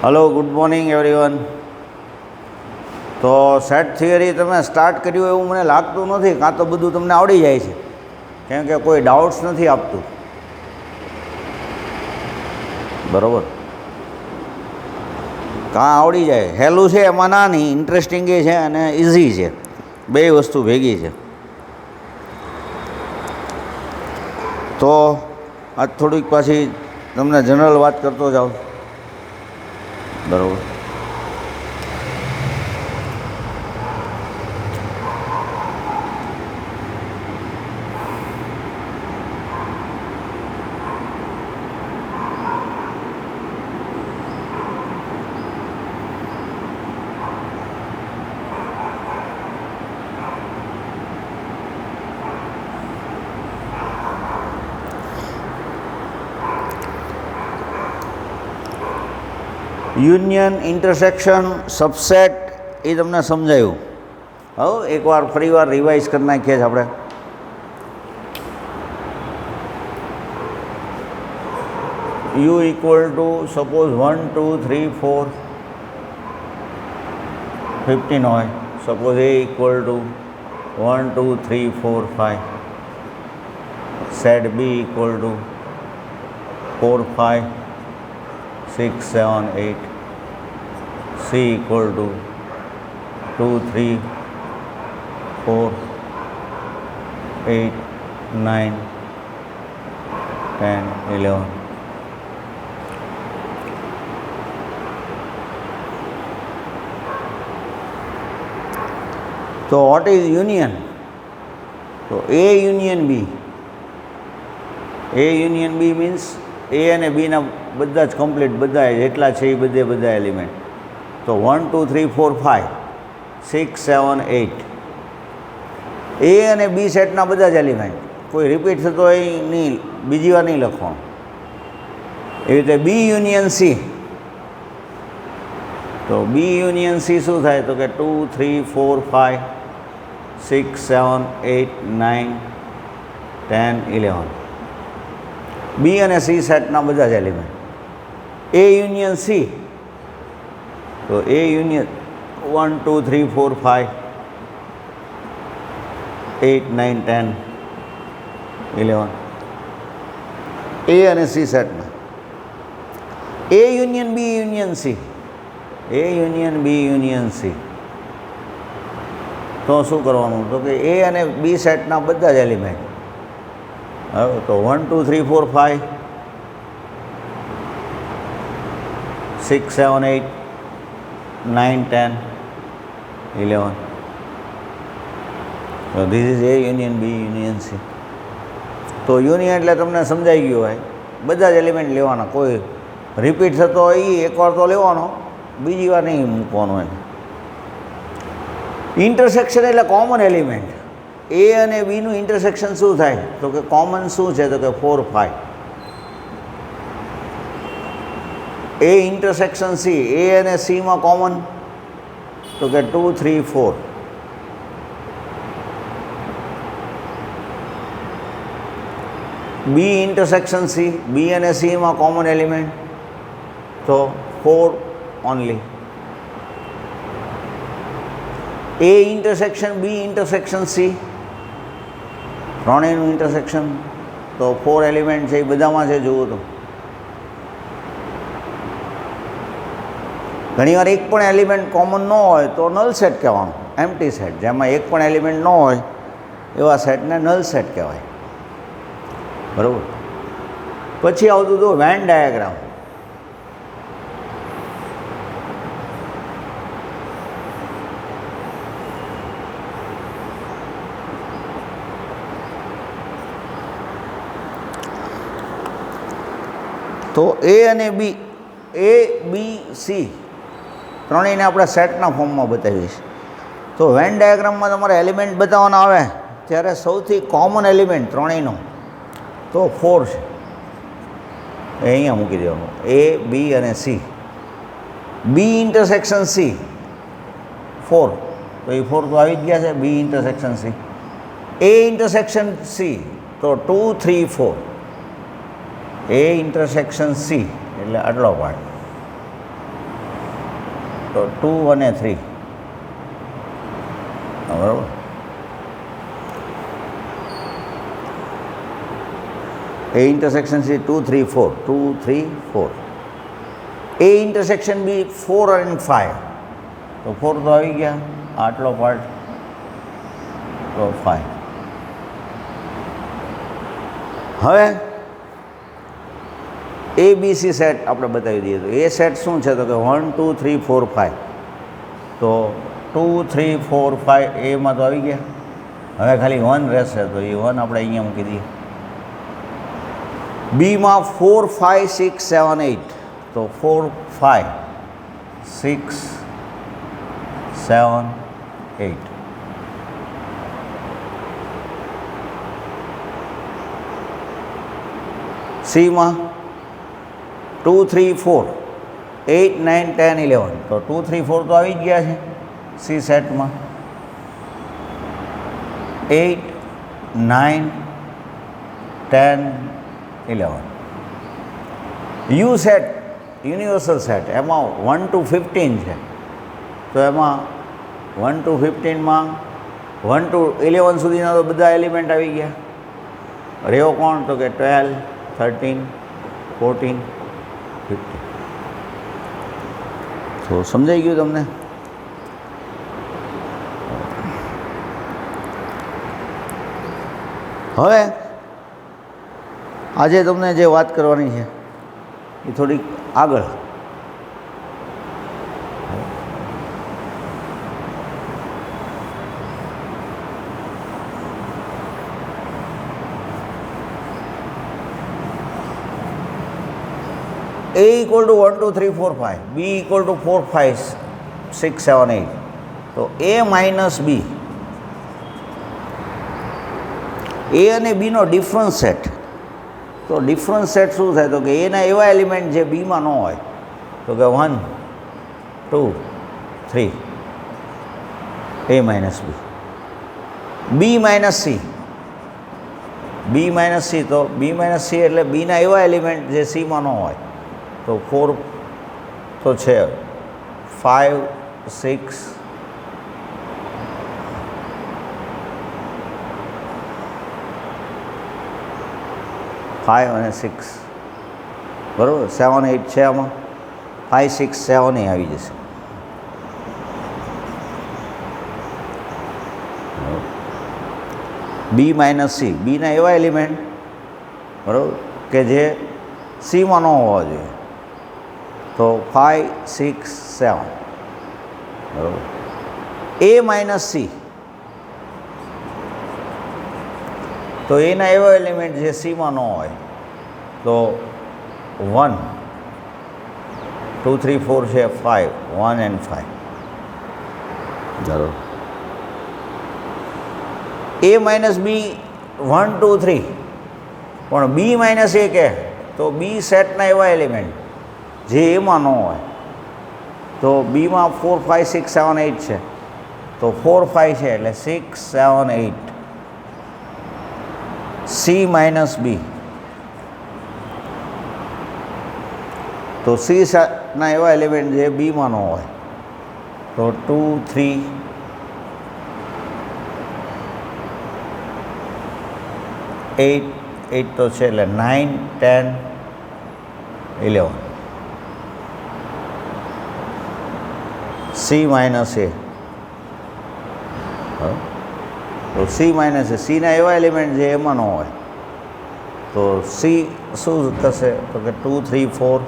Hello, good morning everyone. તો set theory તમે start કર્યું એવું મને લાગતું નથી, કાં તો બધું તમને આવડી જાય છે, કેમ કે કોઈ ડાઉટ્સ નથી આપતું. બરાબર, કાં આવડી જાય, હેલું છે એમાં ના નહીં, ઇન્ટરેસ્ટિંગ એ છે અને ઇઝી છે, બે વસ્તુ ભેગી છે. તો આજ થોડીક પાછી તમને જનરલ વાત કરતો જાઉં. બરાબર, યુનિયન, ઇન્ટરસેક્શન, સબસેટ એ તમને સમજાયું. હવે એકવાર ફરીવાર રિવાઇઝ કરી નાખીએ છીએ આપણે. યુ ઇક્વલ ટુ સપોઝ 1 2 3 4 15 હોય, suppose A equal to 1 2 3 4 5, set B equal to 4 5 6 7 8, C equal to 2 3 4 8 9 10 11. So what is union? So A union B. A union B means A અને B ના બધા જ કમ્પ્લીટ, બધા જેટલા છે એ બધા એલિમેન્ટ. તો 1 2 3 4 5 6 7 8 એ અને બી સેટના બધા જ એલિમેન્ટ, કોઈ રિપીટ થતો હોય નહીં, બીજી વાર નહીં લખવાનું. એવી રીતે બી યુનિયન સી. તો બી યુનિયન સી શું થાય? તો કે 2 3 4 5 6 7 8 9 10 11. બી અને સી સેટના બધા જ એલિમેન્ટ. એ યુનિયન સી, તો એ યુનિયન 1 2 3 4 5 8 9 10 11. એ અને સી સેટના. એ યુનિયન બી યુનિયન સી, એ યુનિયન બી યુનિયન સી. તો શું કરવાનું? તો કે એ અને બી સેટના બધા જ એલિમેન્ટ. હવે તો 1 2 3 4 5 6 7 8 9 10 11. So this is A union B union C. તો યુનિયન એટલે તમને સમજાઈ ગયું હોય, બધા જ એલિમેન્ટ લેવાના, કોઈ રિપીટ થતો હોય એ એકવાર તો લેવાનો, બીજી વાર નહીં મૂકવાનો એને. ઇન્ટરસેક્શન એટલે કોમન એલિમેન્ટ. એ અને બીનું ઇન્ટરસેક્શન શું થાય? તો કે કોમન શું છે? તો કે 4 5. એ ઇન્ટરસેક્શન સી, એ અને સીમાં કોમન, તો કે 2 3 4. બી ઇન્ટરસેક્શન સી, બી અને સીમાં કોમન એલિમેન્ટ, તો 4 ઓનલી. એ ઇન્ટરસેક્શન બી ઇન્ટરસેક્શન સી, ત્રણેયનું ઇન્ટરસેક્શન, તો 4 એલિમેન્ટ છે એ બધામાં છે. જુઓ તો ઘણીવાર એક પણ એલિમેન્ટ કોમન ન હોય તો નલ સેટ કહેવાનું, એમ્પ્ટી સેટ. જેમાં એક પણ એલિમેન્ટ ન હોય એવા સેટને નલ સેટ કહેવાય. બરાબર. પછી આવતું હતું વેન ડાયાગ્રામ. તો એ અને બી, એ બી સી ત્રણેયને આપણે સેટના ફોર્મમાં બતાવીએ છીએ. તો વેન ડાયાગ્રામમાં તમારે એલિમેન્ટ બતાવવાના આવે ત્યારે સૌથી કોમન એલિમેન્ટ ત્રણેયનો તો 4 છે. એ અહીંયા મૂકી દેવાનું, એ બી અને સી. બી ઇન્ટરસેક્શન સી 4, તો એ 4 તો આવી જ ગયા છે. બી ઇન્ટરસેક્શન સી. એ ઇન્ટરસેક્શન સી, તો 2 3 4. એ ઇન્ટરસેક્શન સી એટલે આટલો પાર્ટ. તો 2 અને 3 બરાબર. A intersection C 2 3 4 2 3 4. A intersection B 4 and 5. તો 4 તો આવી ગયા, આટલો પાર્ટ તો 5. હવે એ બી સી સેટ આપણે બતાવી દઈએ. તો એ સેટ શું છે? તો કે 1 2 3 4 5. તો 2 3 4 5 એમાં તો આવી ગયા. હવે ખાલી 1 રહેશે, તો એ 1 આપણે અહીંયા મૂકી દઈએ. બીમાં 4 5 6 7 8. તો 4 5 6 7 8. સીમાં 2 3 4 8 9 10 11. તો 2 3 4 તો આવી જ ગયા છે સી સેટમાં. 8 9 10 11. યુ સેટ યુનિવર્સલ સેટ, એમાં 1 to 15 છે. તો એમાં 1 to 15માં 1 to 11 સુધીના તો બધા એલિમેન્ટ આવી ગયા. રહ્યો કોણ? તો કે 12 13 14 15. તો સમજાઈ ગયું તમને? હવે આજે તમને જે વાત કરવાની છે એ થોડીક આગળ. A equal to 1 2 3 4 5, B equal to 4 5 6 7 8. તો A minus B, A અને B નો ડિફરન્સ સેટ. તો ડિફરન્સ સેટ શું થાય? તો કે એના એવા એલિમેન્ટ જે બીમાં ન હોય. તો કે 1 2 3 A minus B. B minus C, B minus C. તો B minus C એટલે બીના એવા એલિમેન્ટ જે સીમાં ન હોય. તો 4 તો છે, 5 6 5 અને 6 બરાબર. 7 8 છે આમાં. 5 6 7 એ આવી જશે. બી માઇનસ સી, બીના એવા એલિમેન્ટ બરાબર કે જે સીમાં ન હોવા જોઈએ. તો 5 6 7 બરાબર. એ માઇનસ સી, તો એના એવા એલિમેન્ટ જે સીમાં ન હોય. તો 1 2 3 4 છે, 5 1 and 5 બરાબર. એ માઇનસ બી 1 2 3, પણ બી માઇનસ એ કે તો બી સેટના એવા એલિમેન્ટ જે એમાં ન હોય. તો બીમાં 4 5 6 7 8 છે. તો 4 5 છે એટલે 6 7 8. સી માઇનસ બી, તો સી ના એવા એલિમેન્ટ જે બીમાં ન હોય. તો 2 3 8 8 તો છે એટલે 9 10 11. સી માઇનસ એ, તો સી માઇનસ એ, સીના એવા એલિમેન્ટ જે એમાં ન હોય. તો સી શું થશે? તો કે 2 3 4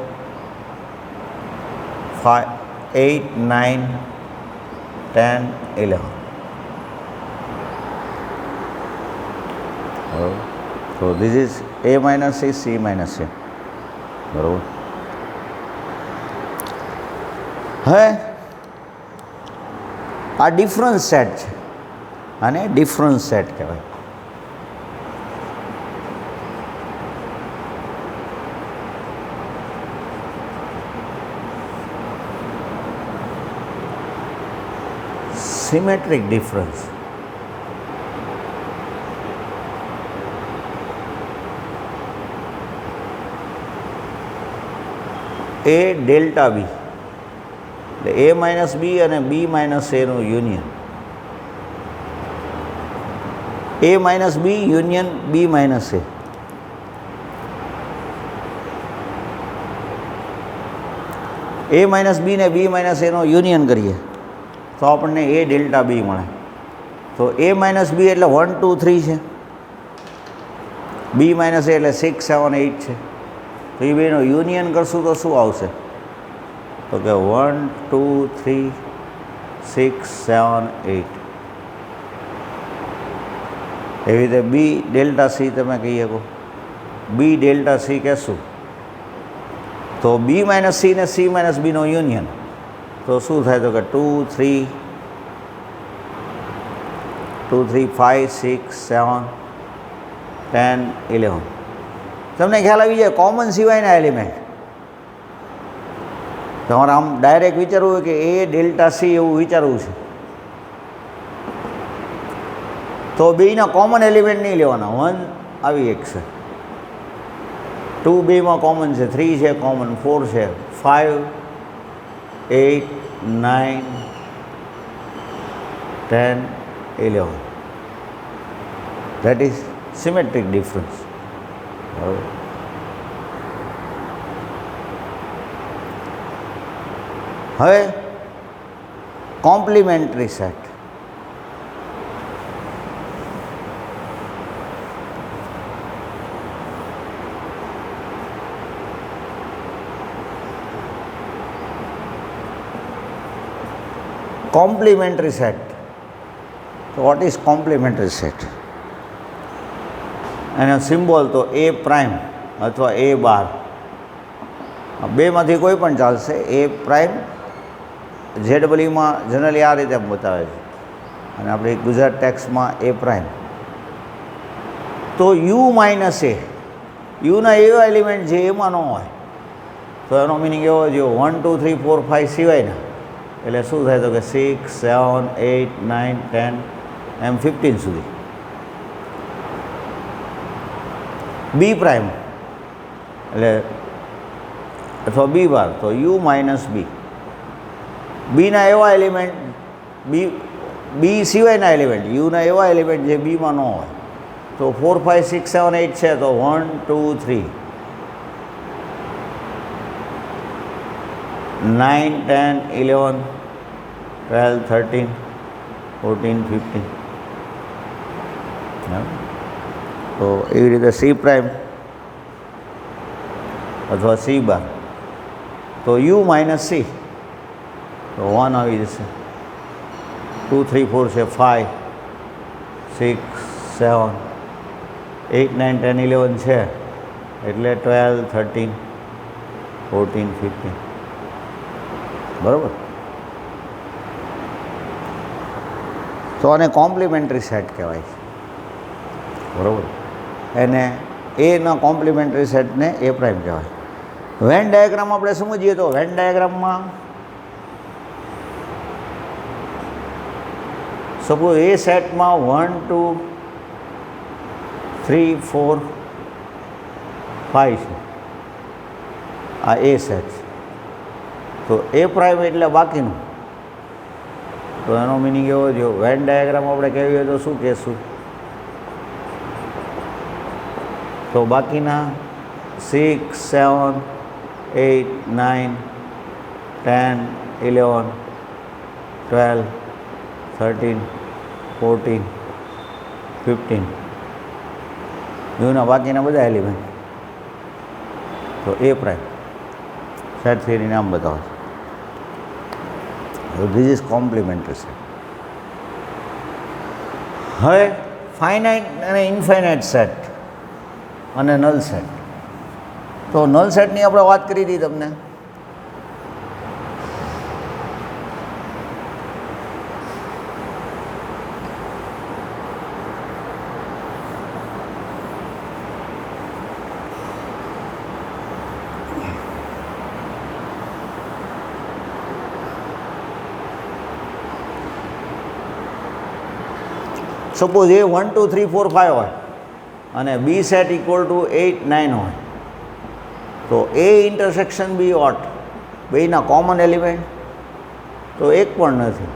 5 8 9 10 11. So this is A minus C, C minus C. બરાબર. હવે આ ડિફરન્સ સેટ છે, આને ડિફરન્સ સેટ કહેવાય. Symmetric difference. A delta B, એટલે એ માઇનસ બી અને બી માઇનસ એનું યુનિયન, એ માઇનસ બી યુનિયન બી માઇનસ એ. એ માઇનસ બી ને બી માઇનસ એનો યુનિયન કરીએ તો આપણને એ ડેલ્ટા બી મળે. તો એ માઇનસ બી એટલે 1 2 3 છે, બી માઇનસ એ એટલે 6 7 8 છે. તો એ બેનો યુનિયન કરશું તો શું આવશે? તો કે 1 2 3 6 7 8. એવી રીતે બી ડેલ્ટા સી તમે કહી શકો, બી ડેલ્ટા સી કહેશું તો બી માઇનસ સી ને સી માઇનસ બીનો યુનિયન તો શું થાય? તો કે 2 3 5 6 7 10 11. તમને ખ્યાલ આવી જાય કોમન સિવાયના એલિમેન્ટ. તમારે આમ ડાયરેક્ટ વિચારવું હોય કે એ ડેલ્ટા સી એવું વિચારવું છે તો બેના કોમન એલિમેન્ટ નહીં લેવાના. 1 આવી એક છે, 2 બેમાં કોમન છે, 3 છે કોમન, 4 છે, 5 8 9 10 11. That is symmetric difference. હવે કોમ્પ્લિમેન્ટરી સેટ. Complimentary set. તો વોટ ઇઝ કોમ્પ્લિમેન્ટરી સેટ? એનો સિમ્બોલ તો એ પ્રાઇમ અથવા એ બાર, બેમાંથી કોઈ પણ ચાલશે. એ પ્રાઇમ ZEEમાં જનરલી આ રીતે બતાવે છે અને આપણી ગુજરાત ટેક્સ્ટમાં એ પ્રાઇમ. તો યુ માઇનસ એ, યુના એવા એલિમેન્ટ જે એમાં ન હોય તો એનો મિનિંગ એવો જો 1 2 3 4 5 સિવાયના એટલે શું થાય? તો કે 6 7 8 9 10 એમ 15 સુધી. બી પ્રાઇમ એટલે અથવા બી બાર તો યુ માઇનસ બી, બીના એવા એલિમેન્ટ બી સિવાયના એલિમેન્ટ યુના એવા એલિમેન્ટ જે બીમાં ન હોય તો 4 5 6 7 8 છે તો 1 2 3 9 10 11 12 13 14 15. તો એવી રીતે સી પ્રાઇમ અથવા સી બાર તો યુ માઇનસ સી તો 1 આવી જશે. 2 3 4 છે, 5 6 7 8 9 10 11 છે એટલે 12 13 14 15. બરાબર? તો આને કોમ્પ્લિમેન્ટરી સેટ કહેવાય છે. બરાબર? એને એના કોમ્પ્લિમેન્ટરી સેટને એ પ્રાઇમ કહેવાય. વેન ડાયાગ્રામ આપણે સમજીએ તો વેન ડાયાગ્રામમાં સપોઝ એ સેટમાં 1 2 3 4 5 છે, આ એ સેટ છે તો એ પ્રાઇમ એટલે બાકીનું. તો એનો મિનિંગ એવો જો વેન ડાયાગ્રામ આપણે કહેવી હોય તો શું કહેશું? તો બાકીના 6 7 8 9 10 11 12 13 14 15 જૂના બાકીના બધા એલિમેન્ટ તો એ પ્રાઇમ. સેટ થિયરી નામ બતાવો. This is complimentary set. હવે ફાઇનાઇટ અને ઇન્ફાઇનાઇટ સેટ અને નલ સેટ. તો નલ સેટની આપણે વાત કરી હતી તમને. સપોઝ એ 1 2 3 4 5 હોય અને બી સેટ ઇક્વલ ટુ 8 9 હોય તો એ ઇન્ટરસેક્શન બી વોટ? બેના કોમન એલિમેન્ટ તો એક પણ નથી,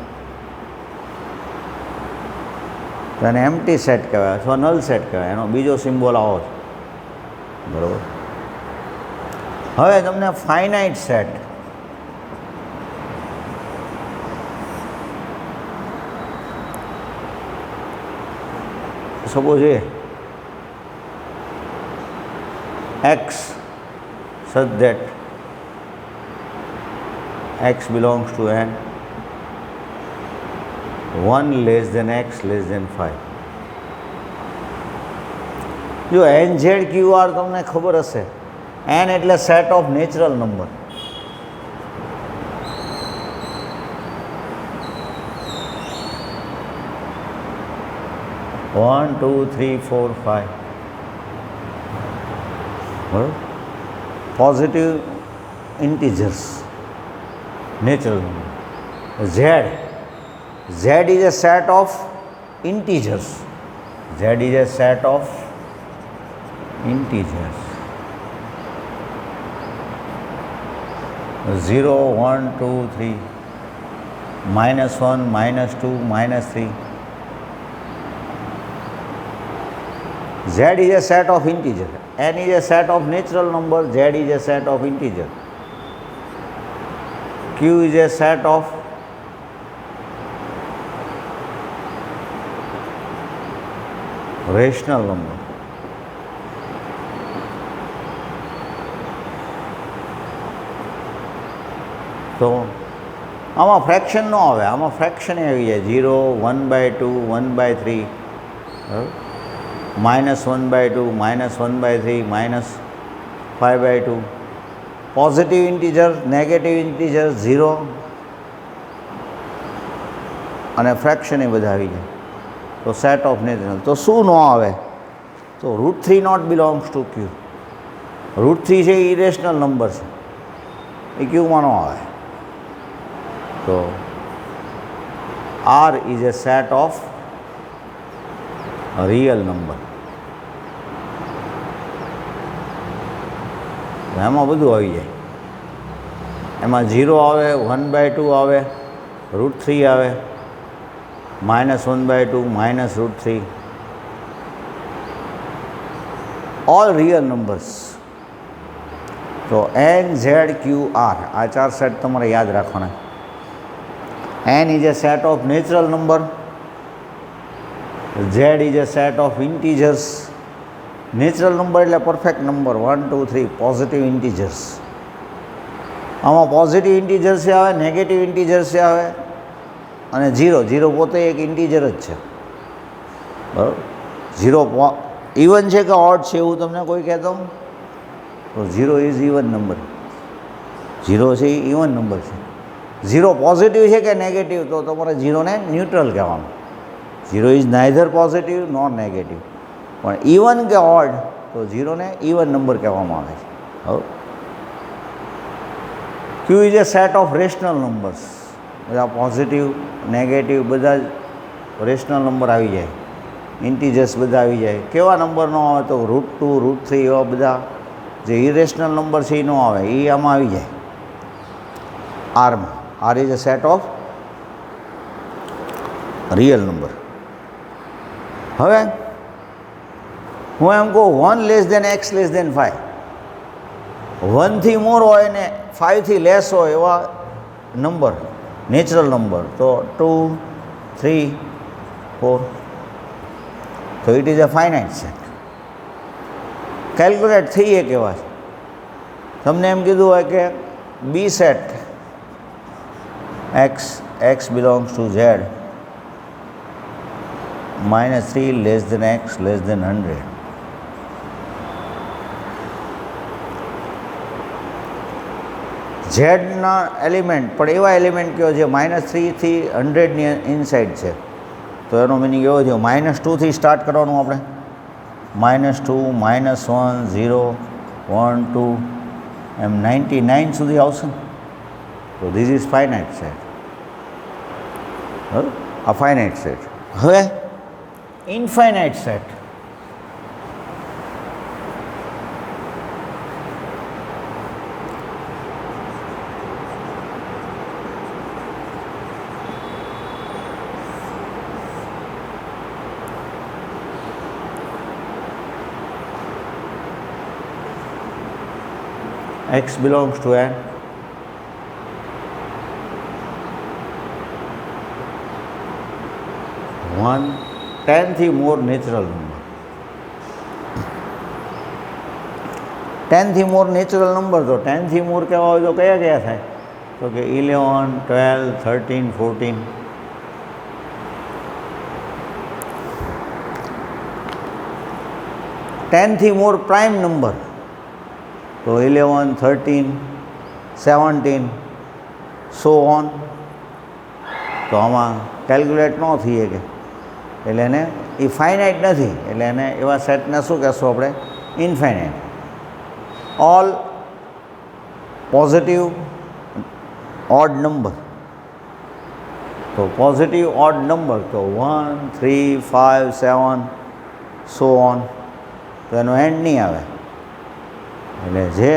તો એને એમ્પ્ટી સેટ કહેવાય અથવા નલ સેટ કહેવાય. એનો બીજો સિમ્બોલ આવો છે, બરાબર. હવે તમને finite set, suppose x such that x belongs to n 1 less than x less than 5. જો n z q r તમને ખબર હશે, n એટલે set of natural number. One two three four five, બરાબર. Positive integers, natural number. z is a set of integers. Z is a set of integers. 0, 1, 2, 3, -1, -2, -3. Z is a set of integer. N is a set of natural number. Z is a set of integer. Q is a set of rational number. તો આમાં fraction ન આવે, આમાં fraction આવી જાય. 0, 1/2, 1/3, -1/2, -1/3, -5/2. Positive integer, negative integer, 0 અને fraction એ બધા આવી જાય. તો સેટ ઓફ નેચરલ. તો શું ન આવે? તો √3 નોટ બિલોંગ્સ ટુ ક્યુ. √3 છે એ ઇરેશનલ નંબર છે, એ ક્યુમાં ન આવે. તો R is a set of real number. એમાં બધું આવી જાય. એમાં 0 આવે, 1/2 આવે, √3 આવે, -1/2, -√3, all real numbers. તો n, z, q, r આ ચાર સેટ તમારે યાદ રાખવાના. n is a set of natural number. Z is a set of integers. Natural number એટલે પરફેક્ટ નંબર, 1, 2, 3 પોઝિટિવ ઇન્ટીજર્સ. આમાં પોઝિટિવ ઇન્ટીજર્સ આવે, નેગેટિવ ઇન્ટીજર્સ આવે અને 0 પોતે એક ઇન્ટીજર જ છે, બરાબર. 0 ઇવન છે કે ઓડ છે એવું તમને કોઈ કહેતો, તો 0 ઇઝ ઇવન નંબર. 0 છે એ ઇવન નંબર છે. 0 પોઝિટિવ છે કે નેગેટિવ, તો તમારે 0ને ન્યુટ્રલ કહેવાનું. 0 is neither positive nor negative. પણ ઇવન કે ઓડ, તો 0ને ઇવન નંબર કહેવામાં આવે છે. હવે Q is a set of rational numbers. બધા પોઝિટિવ, નેગેટિવ બધા જ રેશનલ નંબર આવી જાય, ઇન્ટીજર્સ બધા આવી જાય. કેવા નંબર ન આવે? તો √2, √3 એવા બધા જે ઇરેશનલ નંબર છે એ ન આવે, એ આમાં આવી જાય આરમાં. R is a set of real number. હવે હું એમ કહું 1 less than x less than 5, 1 થી મોર હોય ને 5 થી લેસ હોય એવા નંબર, નેચરલ નંબર, તો 2, 3, 4, તો it is a finite set. Calculate થઈ એક એવા છે. તમને એમ કીધું હોય કે બી set x belongs to z -3 less than x less than 100. ઝેડના element પણ એવા એલિમેન્ટ કયો જે -3 થી 100ની ઇનસાઇડ છે. તો એનો મિનિંગ એવો થયો, -2 થી સ્ટાર્ટ કરવાનું આપણે. -2, -1, 0, 1, 2 એમ 99 સુધી આવશે ને. તો ધીસ ઇઝ ફાઇનાઇટ સેટ. બરાબર, આ ફાઇનાઇટ સેટ. હવે infinite set. x belongs to n. One 10 થી મોર નેચરલ નંબર. 10 થી મોર નેચરલ નંબર, તો 10 થી મોર કહેવા હોય તો કયા કયા થાય? તો કે 11, 12, 13, 14. टेन થી મોર પ્રાઇમ નંબર, તો 11, 13, 17 સો ઓન. તો આમાં કેલ્ક્યુલેટ ન થઈ શકે, એટલે એને એ ફાઇનાઇટ નથી, એટલે એને એવા સેટને શું કહેશું આપણે? Infinite. All positive odd number, તો પોઝિટિવ ઓડ નંબર તો 1, 3, 5, 7 સો ઓન. તો એનો એન્ડ નહીં આવે, એટલે જે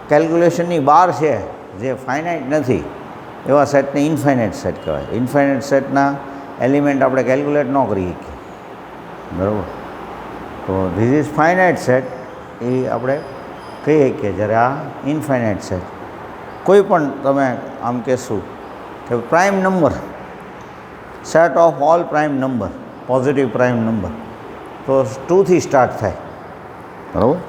કેલ્ક્યુલેશનની બહાર છે, જે ફાઇનાઇટ નથી, એવા સેટને ઇન્ફાઇનાઇટ સેટ કહેવાય. ઇન્ફાઇનાઇટ સેટના એલિમેન્ટ આપણે કેલ્ક્યુલેટ ન કરી શકીએ, બરાબર. તો ધીસ ઇઝ ફાઇનાઇટ સેટ, એ આપણે કહીએ કે જ્યારે આ ઇન્ફાઇનાઇટ સેટ. કોઈ પણ તમે આમ કહેશું કે prime number, set of all prime number, positive prime number, તો 2 થી સ્ટાર્ટ થાય, બરાબર.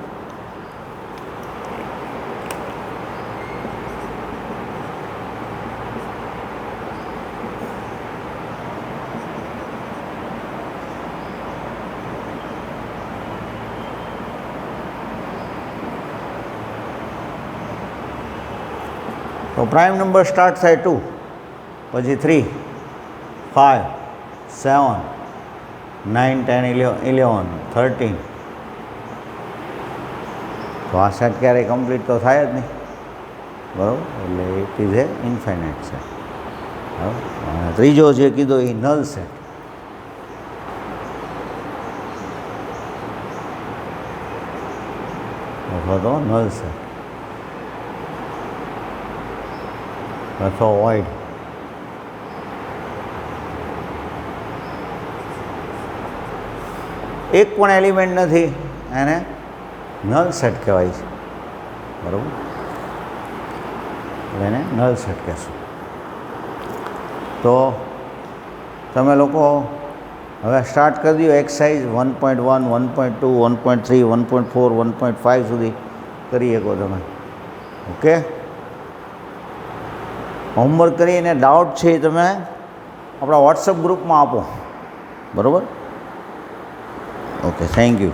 તો પ્રાઇમ નંબર સ્ટાર્ટ થાય 2, પછી 3, 5, 7, 9, 10, 11, 13. તો આ સેટ ક્યારેય કમ્પ્લીટ તો થાય જ નહીં, બરાબર. એટલે it is A infinite set, બરાબર. અને ત્રીજો જે કીધો એ નલ સેટ. અથવા તો નલ સેટ અથવા વોઇડ. એક પણ એલિમેન્ટ નથી, એને નલ સેટ કહેવાય છે, બરાબર. એને નલ સેટ કહેશું. તો તમે લોકો હવે સ્ટાર્ટ કરી દો એક્સરસાઇઝ 1.1, 1.2, 1.3, 1.4, 1.5 સુધી કરી શકો તમે. ઓકે, હોમવર્ક કરીને ડાઉટ છે એ તમે આપણા વોટ્સઅપ ગ્રુપમાં આપો, બરાબર. Okay, thank you.